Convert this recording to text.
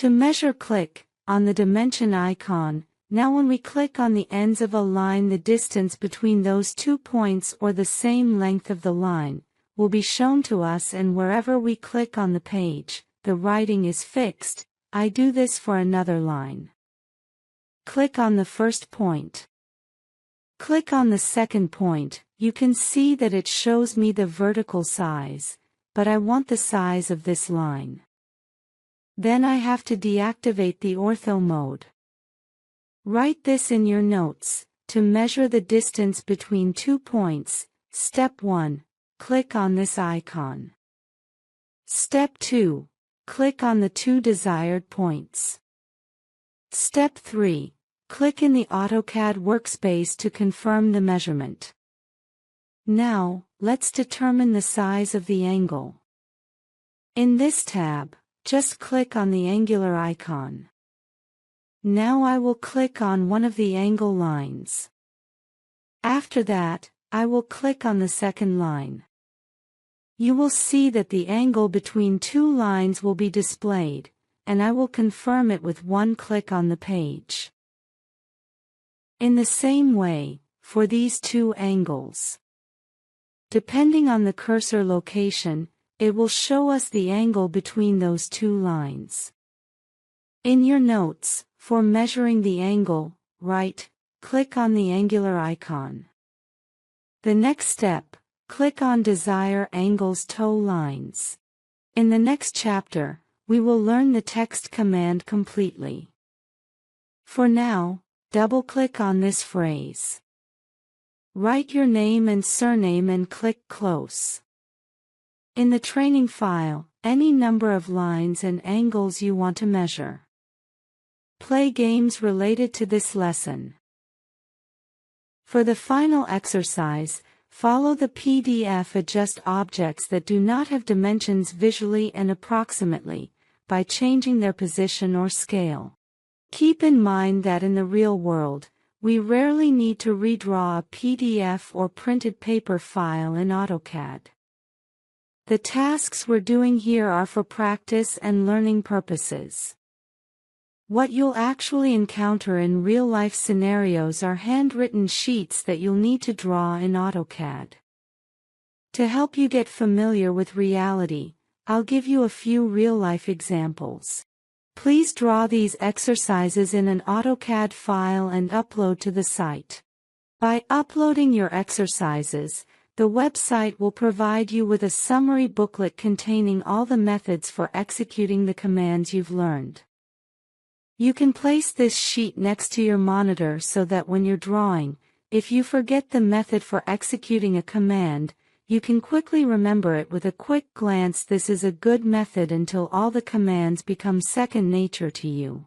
To measure, click on the dimension icon. Now when we click on the ends of a line, the distance between those 2 points or the same length of the line will be shown to us, and wherever we click on the page, the writing is fixed. I do this for another line. Click on the first point. Click on the second point. You can see that it shows me the vertical size, but I want the size of this line. Then I have to deactivate the ortho mode. Write this in your notes. To measure the distance between 2 points, Step 1. Click on this icon. Step 2. Click on the 2 desired points. Step 3. Click in the AutoCAD workspace to confirm the measurement. Now, let's determine the size of the angle. In this tab, just click on the angular icon. Now I will click on one of the angle lines. After that, I will click on the second line. You will see that the angle between 2 lines will be displayed, and I will confirm it with one click on the page. In the same way, for these 2 angles. Depending on the cursor location, it will show us the angle between those 2 lines. In your notes, for measuring the angle, click on the angular icon. The next step, click on Desire Angles Toe Lines. In the next chapter, we will learn the text command completely. For now, double-click on this phrase. Write your name and surname and click Close. In the training file, any number of lines and angles you want to measure. Play games related to this lesson. For the final exercise, follow the PDF. Adjust objects that do not have dimensions visually and approximately, by changing their position or scale. Keep in mind that in the real world, we rarely need to redraw a PDF or printed paper file in AutoCAD. The tasks we're doing here are for practice and learning purposes. What you'll actually encounter in real-life scenarios are handwritten sheets that you'll need to draw in AutoCAD. To help you get familiar with reality, I'll give you a few real-life examples. Please draw these exercises in an AutoCAD file and upload to the site. By uploading your exercises, the website will provide you with a summary booklet containing all the methods for executing the commands you've learned. You can place this sheet next to your monitor so that when you're drawing, if you forget the method for executing a command, you can quickly remember it with a quick glance. This is a good method until all the commands become second nature to you.